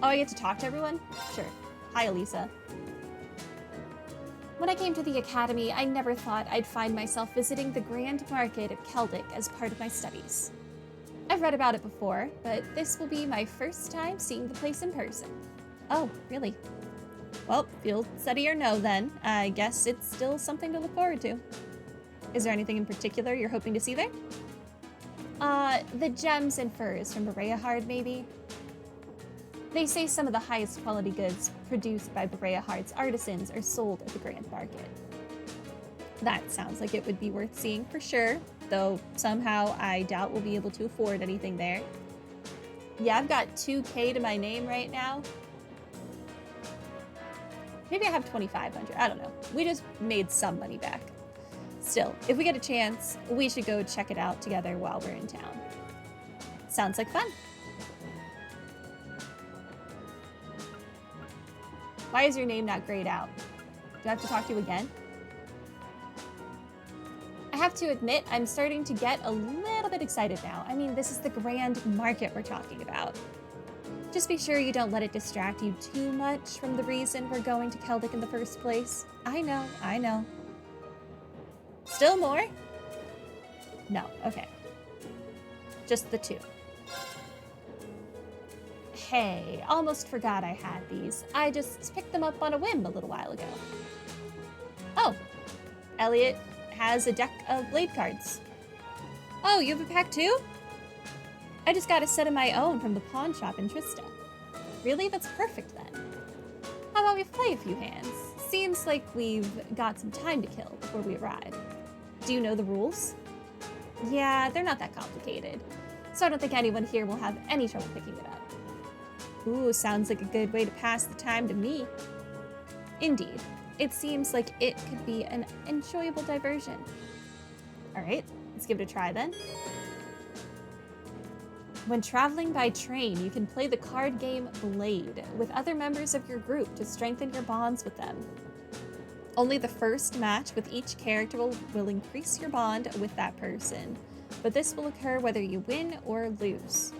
Oh, I get to talk to everyone? Sure. Hi, Elisa. When I came to the academy, I never thought I'd find myself visiting the Grand Market at Keldic as part of my studies. I've read about it before, but this will be my first time seeing the place in person. Oh, really? Well, field study or no then, I guess it's still something to look forward to. Is there anything in particular you're hoping to see there? The gems and furs from Bereahard, maybe? They say some of the highest quality goods produced by Bereahard's artisans are sold at the Grand Market. That sounds like it would be worth seeing for sure, though somehow I doubt we'll be able to afford anything there. Yeah, I've got 2K to my name right now. Maybe I have 2,500, I don't know. We just made some money back. Still, if we get a chance, we should go check it out together while we're in town. Sounds like fun. Why is your name not grayed out? Do I have to talk to you again? I have to admit, I'm starting to get a little bit excited now. I mean, this is the Grand Market we're talking about. Just be sure you don't let it distract you too much from the reason we're going to Keldic in the first place. I know. Still more? No, okay. Just the two. Hey, almost forgot I had these. I just picked them up on a whim a little while ago. Oh, Elliot has a deck of blade cards. Oh, you have a pack too? I just got a set of my own from the pawn shop in Trista. Really? That's perfect then. How about we play a few hands? Seems like we've got some time to kill before we arrive. Do you know the rules? Yeah, they're not that complicated, so I don't think anyone here will have any trouble picking it up. Ooh, sounds like a good way to pass the time to me. Indeed. It seems like it could be an enjoyable diversion. Alright, let's give it a try then. When traveling by train, you can play the card game Blade with other members of your group to strengthen your bonds with them. Only the first match with each character will increase your bond with that person, but this will occur whether you win or lose.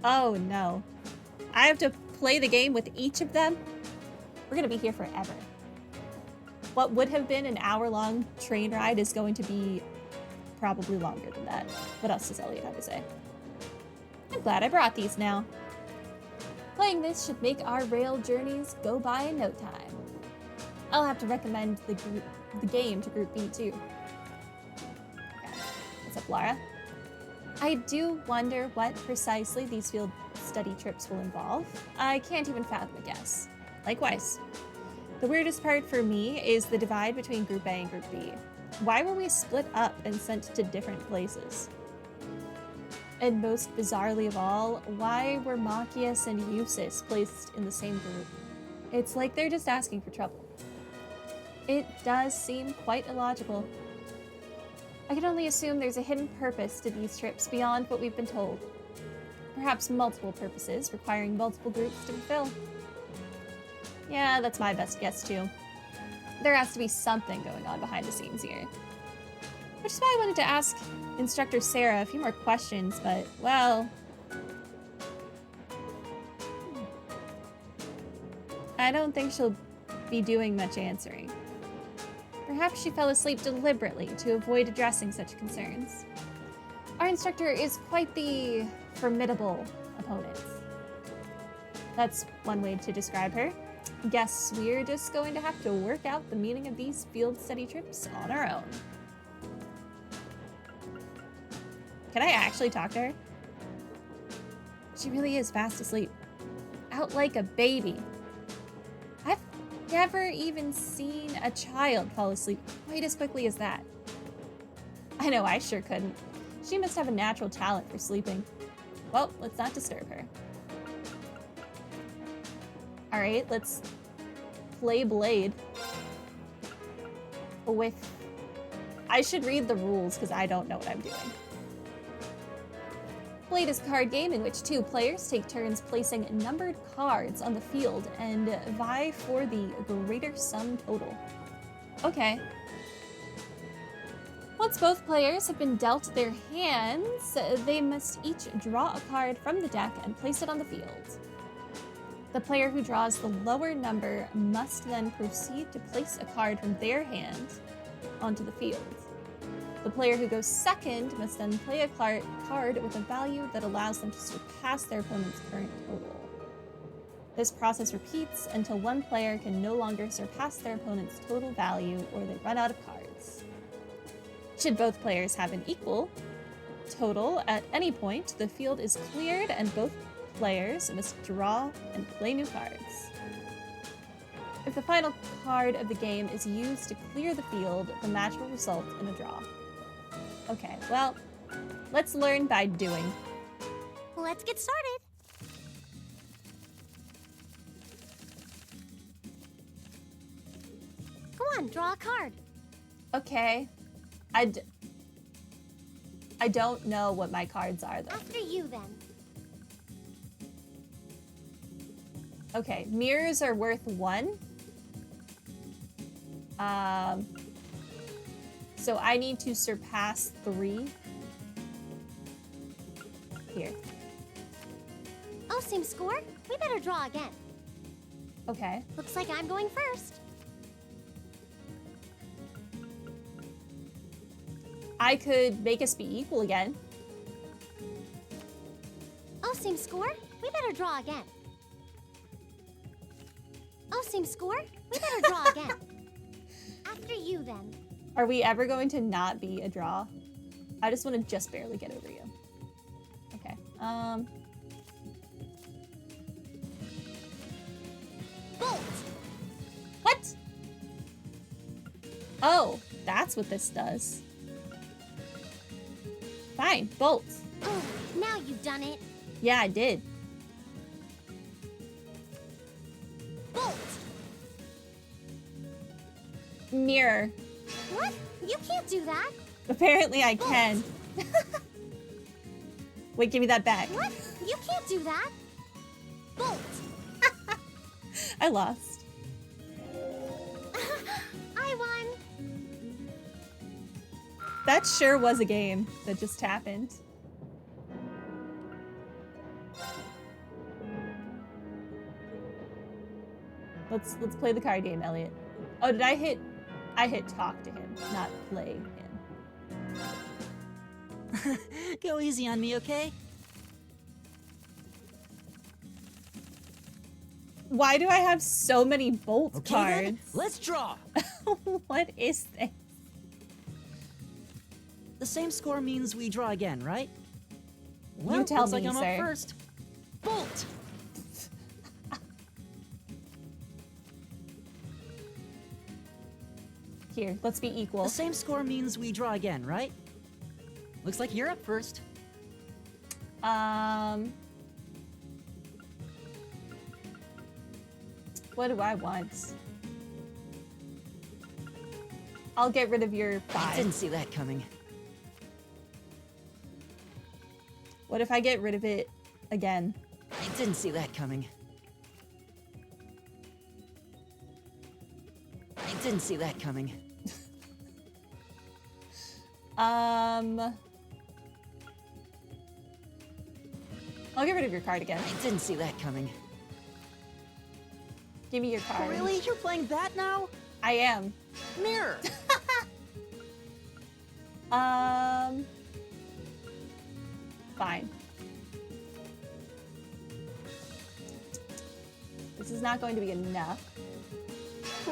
Oh no. I have to play the game with each of them? We're gonna be here forever. What would have been an hour-long train ride is going to be probably longer than that. What else does Elliot have to say? I'm glad I brought these now. Playing this should make our rail journeys go by in no time. I'll have to recommend the game to Group B too. Okay. What's up, Lara? I do wonder what precisely these field study trips will involve. I can't even fathom a guess. Likewise. The weirdest part for me is the divide between Group A and Group B. Why were we split up and sent to different places? And most bizarrely of all, why were Machias and Eusis placed in the same group? It's like they're just asking for trouble. It does seem quite illogical. I can only assume there's a hidden purpose to these trips beyond what we've been told. Perhaps multiple purposes requiring multiple groups to fulfill. Yeah, that's my best guess too. There has to be something going on behind the scenes here. Which is why I wanted to ask Instructor Sarah a few more questions, but, well... I don't think she'll be doing much answering. Perhaps she fell asleep deliberately to avoid addressing such concerns. Our instructor is quite the formidable opponent. That's one way to describe her. Guess we're just going to have to work out the meaning of these field study trips on our own. Can I actually talk to her? She really is fast asleep. Out like a baby. I've never even seen a child fall asleep quite as quickly as that. I know, I sure couldn't. She must have a natural talent for sleeping. Well, let's not disturb her. Alright, let's play Blade. With... I should read the rules because I don't know what I'm doing. Blade is a card game in which two players take turns placing numbered cards on the field and vie for the greater sum total. Okay. Once both players have been dealt their hands, they must each draw a card from the deck and place it on the field. The player who draws the lower number must then proceed to place a card from their hand onto the field. The player who goes second must then play a card with a value that allows them to surpass their opponent's current total. This process repeats until one player can no longer surpass their opponent's total value or they run out of cards. Should both players have an equal total at any point, the field is cleared and both players must draw and play new cards. If the final card of the game is used to clear the field, the match will result in a draw. Okay, well, let's learn by doing. Let's get started. Go on, draw a card. Okay. I don't know what my cards are, though. After you, then. Okay, mirrors are worth 1. So I need to surpass 3. Here. Oh, same score? We better draw again. Okay. Looks like I'm going first. I could make us be equal again. Oh, same score? We better draw again. Oh, same score? We better draw again. After you, then. Are we ever going to not be a draw? I just want to just barely get over you. Okay. Bolt! What? Oh, that's what this does. Fine, bolt. Oh, now you've done it. Yeah, I did. Bolt! Mirror. What? You can't do that. Apparently I can. Wait, give me that back. What? You can't do that. Bolt! I lost. I won. That sure was a game that just happened. Let's play the card game, Elliot. Oh, did I hit talk to him, not play him. Go easy on me, okay? Why do I have so many bolt Okay, cards? then, let's draw. What is this? The same score means we draw again, right? Well, You tell looks me, like I'm sir. up first. Bolt! Here, let's be equal. The same score means we draw again, right? Looks like you're up first. What do I want? I'll get rid of your I 5. didn't see that coming. What if I get rid of it again? I didn't see that coming. I didn't see that coming. I'll get rid of your card again. I didn't see that coming. Give me your card. Really? You're playing that now? I am. Mirror! Fine. This is not going to be enough.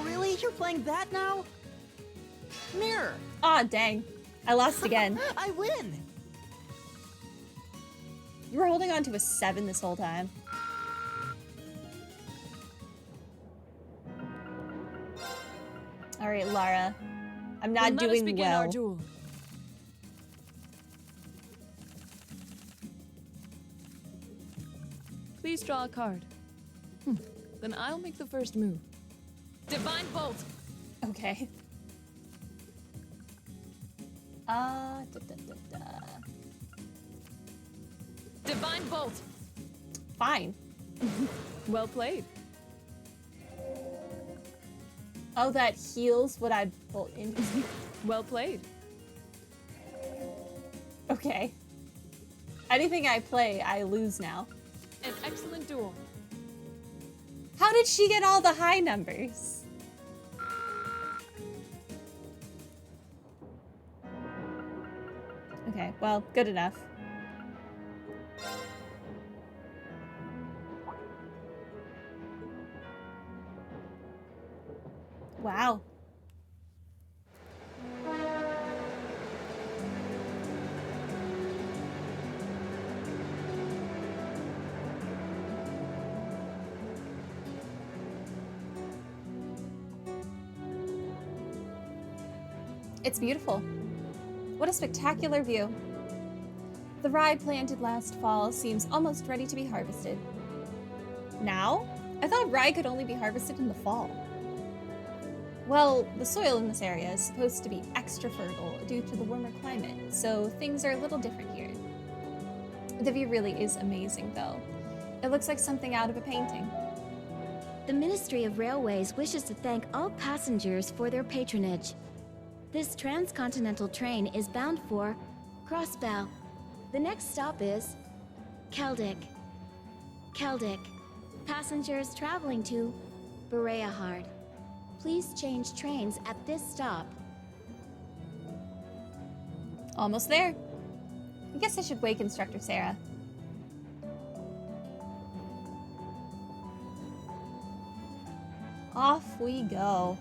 Really? You're playing that now? Mirror! Aw, dang. I lost again. I win! You were holding on to a 7 this whole time. All right, Lara. I'm not Then let us doing begin well. our duel. Please draw a card. Then I'll make the first move. Divine Bolt! Okay. Da, da, da, da. Divine Bolt! Fine. Well played. Oh, that heals what I bolt into. Well played. Okay. Anything I play, I lose now. An excellent duel. How did she get all the high numbers? Okay, well, good enough. Wow. It's beautiful. What a spectacular view. The rye planted last fall seems almost ready to be harvested. Now? I thought rye could only be harvested in the fall. Well, the soil in this area is supposed to be extra fertile due to the warmer climate, so things are a little different here. The view really is amazing, though. It looks like something out of a painting. The Ministry of Railways wishes to thank all passengers for their patronage. This transcontinental train is bound for Crossbow. The next stop is Keldic. Keldic. Passengers traveling to Bereahard. Please change trains at this stop. Almost there. I guess I should wake Instructor Sarah. Off we go.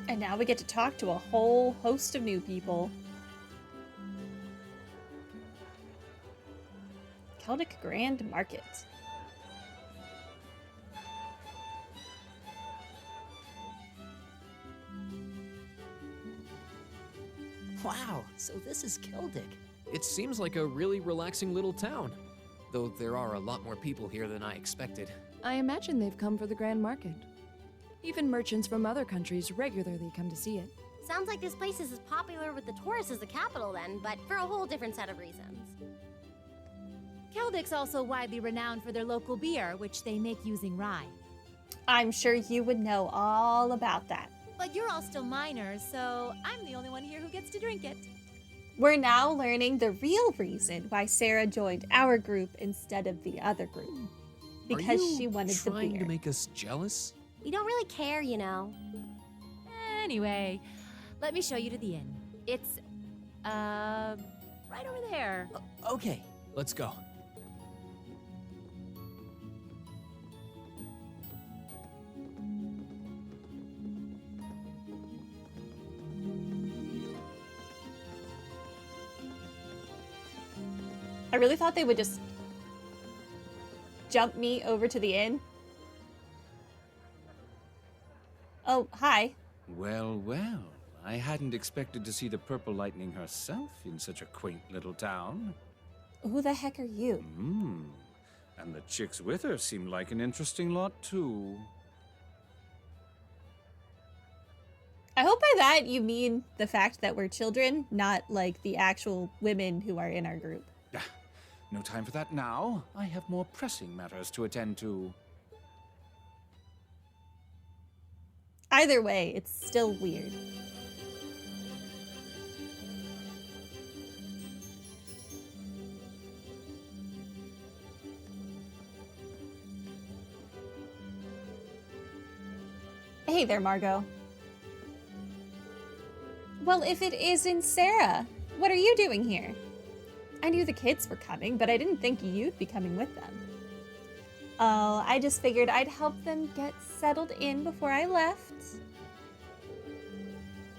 And now we get to talk to a whole host of new people. Keldic Grand Market. Wow, so this is Keldic. It seems like a really relaxing little town, though there are a lot more people here than I expected. I imagine they've come for the Grand Market. Even merchants from other countries regularly come to see it. Sounds like this place is as popular with the tourists as the capital then, but for a whole different set of reasons. Keldic's also widely renowned for their local beer, which they make using rye. I'm sure you would know all about that. But you're all still minors, so I'm the only one here who gets to drink it. We're now learning the real reason why Sarah joined our group instead of the other group. Because Are you she wanted the trying beer. to make us jealous? We don't really care, you know. Anyway, let me show you to the inn. It's, right over there. Okay. Let's go. I really thought they would just jump me over to the inn. Oh, hi. Well, well, I hadn't expected to see the Purple Lightning herself in such a quaint little town. Who the heck are you? And the chicks with her seem like an interesting lot, too. I hope by that you mean the fact that we're children, not like the actual women who are in our group. No time for that now. I have more pressing matters to attend to. Either way, it's still weird. Hey there, Margot. Well, if it isn't Sarah, what are you doing here? I knew the kids were coming, but I didn't think you'd be coming with them. Oh, I just figured I'd help them get settled in before I left.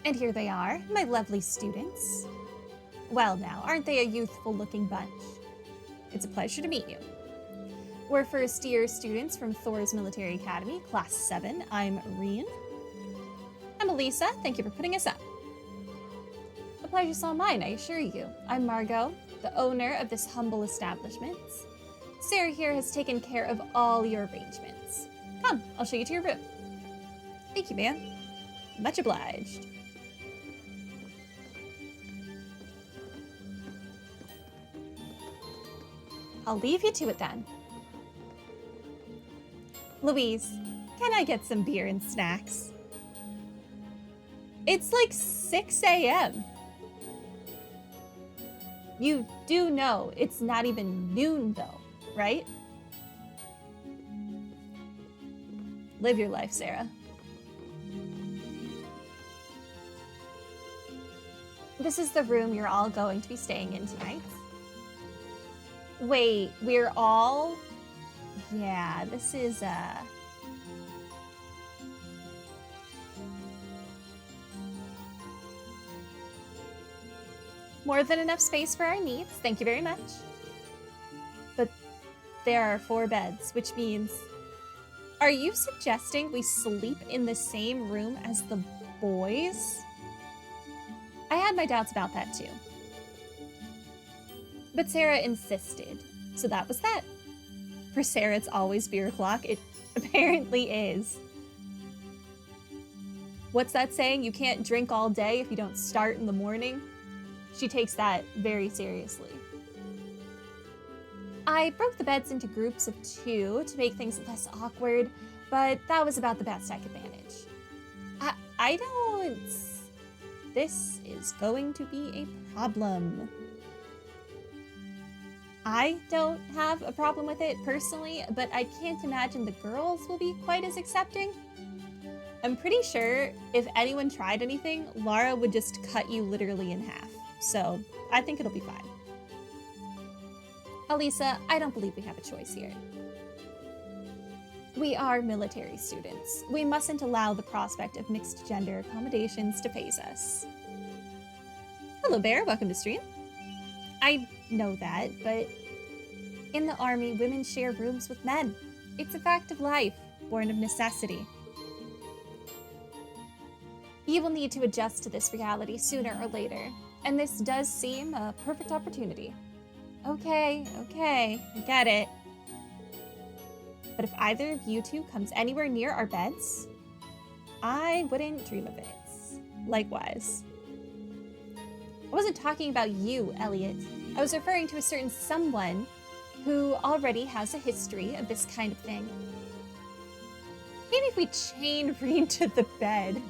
And here they are, my lovely students. Well now, aren't they a youthful-looking bunch? It's a pleasure to meet you. We're first-year students from Thor's Military Academy, Class 7. I'm Reen. I'm Elisa. Thank you for putting us up. The pleasure's all mine, I assure you. I'm Margot, the owner of this humble establishment. Sarah here has taken care of all your arrangements. Come, I'll show you to your room. Thank you, ma'am. Much obliged. I'll leave you to it then. Louise, can I get some beer and snacks? It's like 6 a.m. You do know it's not even noon though, right? Live your life, Sarah. This is the room you're all going to be staying in tonight. Wait, we're all... Yeah, this is, more than enough space for our needs. Thank you very much. But there are 4 beds, which means... Are you suggesting we sleep in the same room as the boys? I had my doubts about that too. But Sarah insisted, so that was that. For Sarah, it's always beer o'clock. It apparently is. What's that saying? You can't drink all day if you don't start in the morning? She takes that very seriously. I broke the beds into groups of 2 to make things less awkward, but that was about the best I could manage. I don't... This is going to be a problem. I don't have a problem with it personally, but I can't imagine the girls will be quite as accepting. I'm pretty sure if anyone tried anything, Lara would just cut you literally in half. So I think it'll be fine. Elisa, I don't believe we have a choice here. We are military students. We mustn't allow the prospect of mixed gender accommodations to phase us. Hello, Bear. Welcome to stream. I know that, but in the army, women share rooms with men. It's a fact of life, born of necessity. You will need to adjust to this reality sooner or later, and this does seem a perfect opportunity. Okay, I get it. But if either of you 2 comes anywhere near our beds, I wouldn't dream of it. Likewise. I wasn't talking about you, Elliot. I was referring to a certain someone who already has a history of this kind of thing. Maybe if we chain Reen to the bed.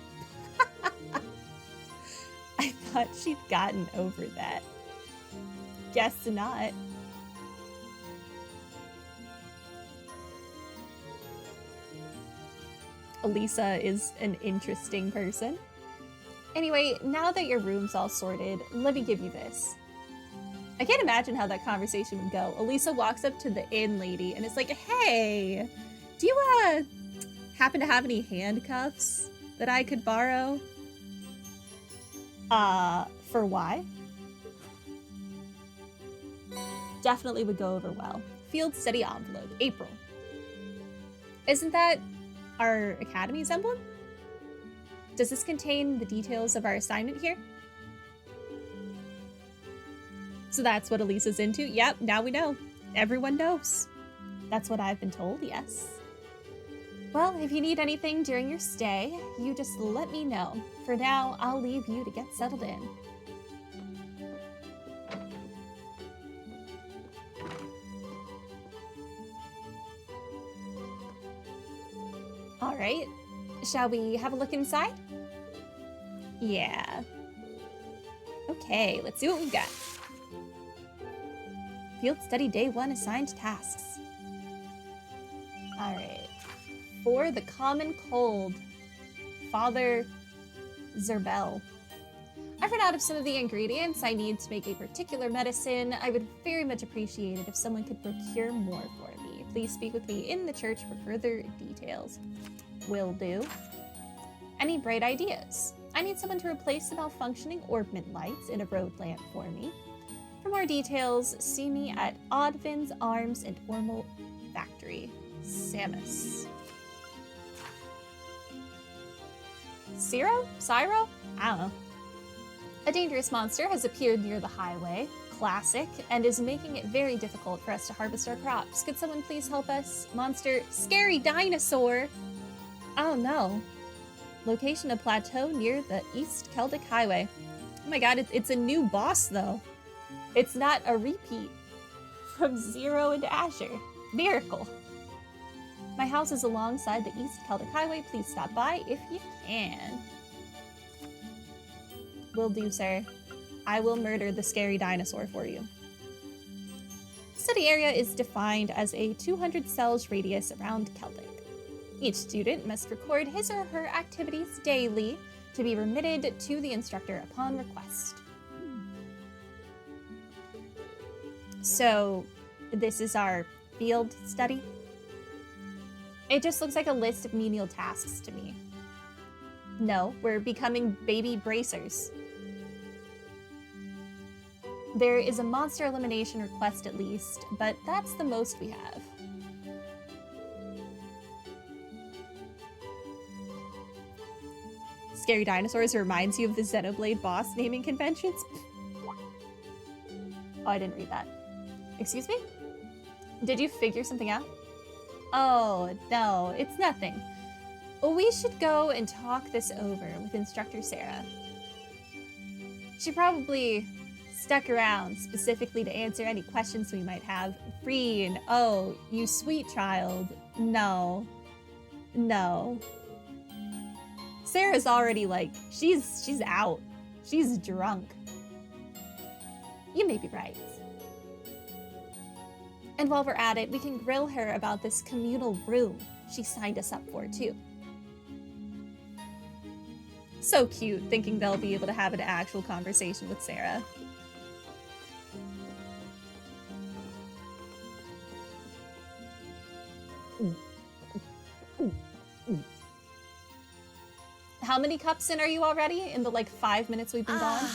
I thought she'd gotten over that. Guess not. Elisa is an interesting person. Anyway, now that your room's all sorted, let me give you this. I can't imagine how that conversation would go. Elisa walks up to the inn lady and is like, hey, do you happen to have any handcuffs that I could borrow? For why? Definitely would go over well. Field study envelope, April. Isn't that our academy's emblem? Does this contain the details of our assignment here? So that's what Elisa's into? Yep, now we know. Everyone knows. That's what I've been told, yes. Well, if you need anything during your stay, you just let me know. For now, I'll leave you to get settled in. All right, shall we have a look inside? Yeah. Okay, let's see what we've got. Field study day 1 assigned tasks. All right. For the common cold, Father Zerbel. I've run out of some of the ingredients I need to make a particular medicine. I would very much appreciate it if someone could procure more for me. Please speak with me in the church for further details. Will do. Any bright ideas? I need someone to replace the malfunctioning orbment lights in a road lamp for me. From more details, see me at Oddvin's Arms and Ormal Factory, Samus. Cyro? Cyro? I don't know. A dangerous monster has appeared near the highway, classic, and is making it very difficult for us to harvest our crops. Could someone please help us? Monster, scary dinosaur! Oh no. Location a plateau near the East Celtic Highway. Oh my god, it's a new boss though. It's not a repeat from Zero and Asher. Miracle. My house is alongside the East Celtic Highway. Please stop by if you can. Will do, sir. I will murder the scary dinosaur for you. Study area is defined as a 200 cells radius around Celtic. Each student must record his or her activities daily to be remitted to the instructor upon request. So, this is our field study? It just looks like a list of menial tasks to me. No, we're becoming baby bracers. There is a monster elimination request at least, but that's the most we have. Scary dinosaurs reminds you of the Xenoblade boss naming conventions? Oh, I didn't read that. Excuse me? Did you figure something out? Oh, no, it's nothing. We should go and talk this over with Instructor Sarah. She probably stuck around specifically to answer any questions we might have. Free and oh, you sweet child. No. No. Sarah's already like, she's out. She's drunk. You may be right. And while we're at it, we can grill her about this communal room she signed us up for, too. So cute, thinking they'll be able to have an actual conversation with Sarah. How many cups in are you already in the, 5 minutes we've been gone?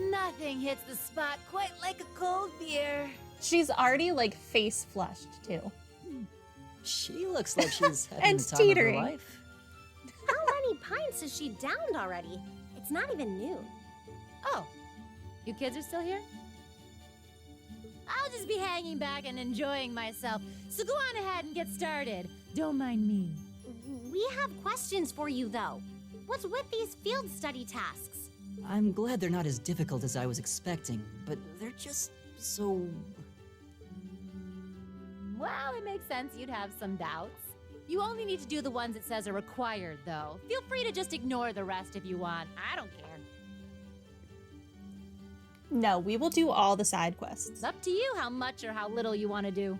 Nothing hits the spot quite like a cold beer. She's already, face flushed, too. She looks like she's having And the time teetering. of her life. How many pints has she downed already? It's not even noon. Oh, you kids are still here? I'll just be hanging back and enjoying myself. So go on ahead and get started. Don't mind me. We have questions for you, though. What's with these field study tasks? I'm glad they're not as difficult as I was expecting, but they're just so... Well, it makes sense you'd have some doubts. You only need to do the ones it says are required, though. Feel free to just ignore the rest if you want. I don't care. No, we will do all the side quests. It's up to you how much or how little you want to do.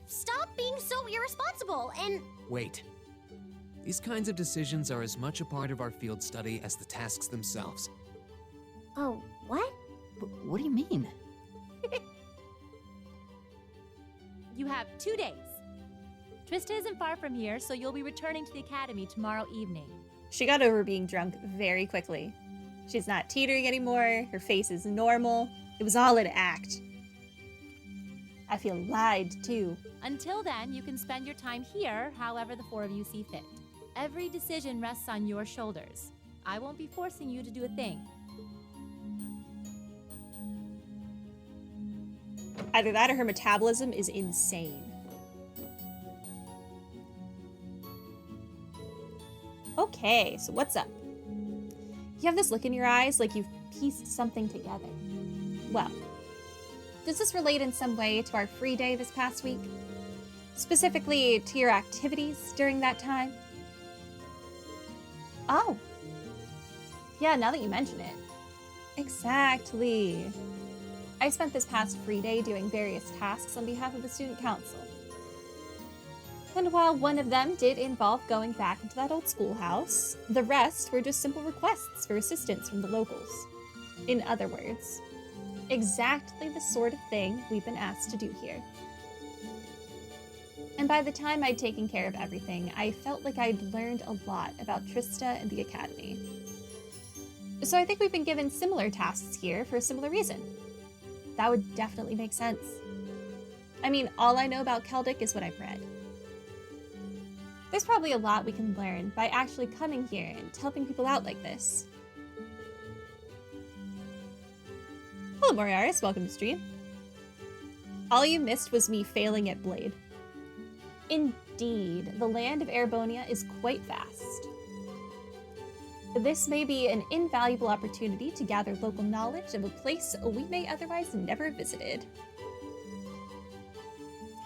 Stop being so irresponsible and... Wait. These kinds of decisions are as much a part of our field study as the tasks themselves. Oh, what? What do you mean? You have 2 days. Trista isn't far from here, so you'll be returning to the academy tomorrow evening. She got over being drunk very quickly. She's not teetering anymore. Her face is normal. It was all an act. I feel lied to. Until then, you can spend your time here however the four of you see fit. Every decision rests on your shoulders. I won't be forcing you to do a thing. Either that or her metabolism is insane. Okay, so what's up? You have this look in your eyes like you've pieced something together. Well, does this relate in some way to our free day this past week? Specifically to your activities during that time? Oh. Yeah, now that you mention it. Exactly. I spent this past free day doing various tasks on behalf of the student council. And while one of them did involve going back into that old schoolhouse, the rest were just simple requests for assistance from the locals. In other words, exactly the sort of thing we've been asked to do here. And by the time I'd taken care of everything, I felt like I'd learned a lot about Trista and the Academy. So I think we've been given similar tasks here for a similar reason. That would definitely make sense. I mean, all I know about Celtic is what I've read. There's probably a lot we can learn by actually coming here and helping people out like this. Hello, Moriaris. Welcome to stream. All you missed was me failing at Blade. Indeed, the land of Erebonia is quite vast. This may be an invaluable opportunity to gather local knowledge of a place we may otherwise never have visited.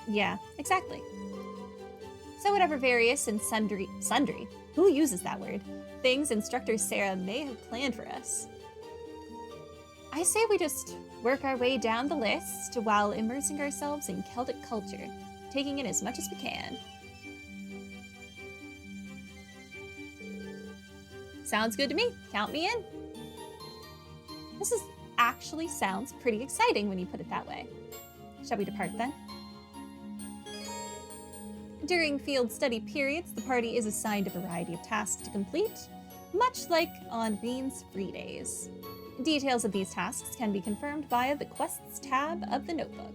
Yeah, exactly. So whatever various and sundry, who uses that word, things Instructor Sarah may have planned for us, I say we just work our way down the list while immersing ourselves in Celtic culture, taking in as much as we can. Sounds good to me. Count me in. Actually sounds pretty exciting when you put it that way. Shall we depart then? During field study periods, the party is assigned a variety of tasks to complete, much like on Reen's free days. Details of these tasks can be confirmed via the Quests tab of the notebook.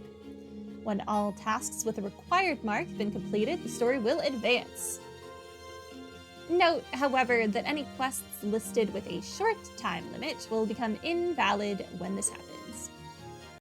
When all tasks with a required mark have been completed, the story will advance. Note, however, that any quests listed with a short time limit will become invalid when this happens.